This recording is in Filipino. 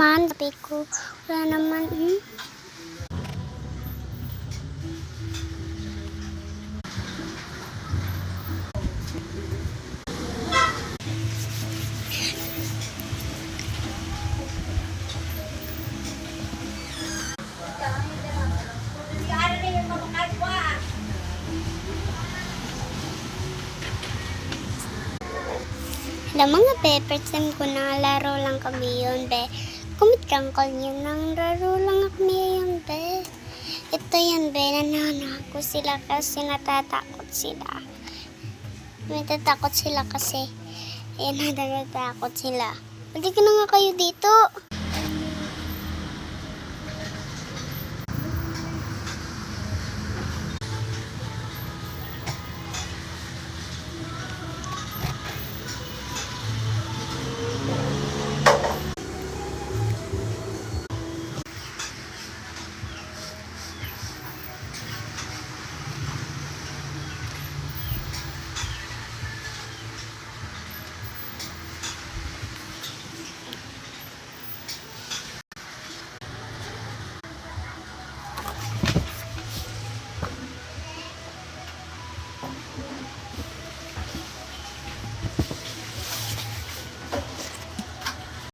naman. Sabi ko, wala naman. Hello mga be, first time ko na laro lang kami yun be. Kumit kang call yun, nang laro lang kami yun be. Ito yan be, nanana ko sila kasi natatakot sila. Natatakot sila kasi, natatakot sila. Hindi ka na nga kayo dito.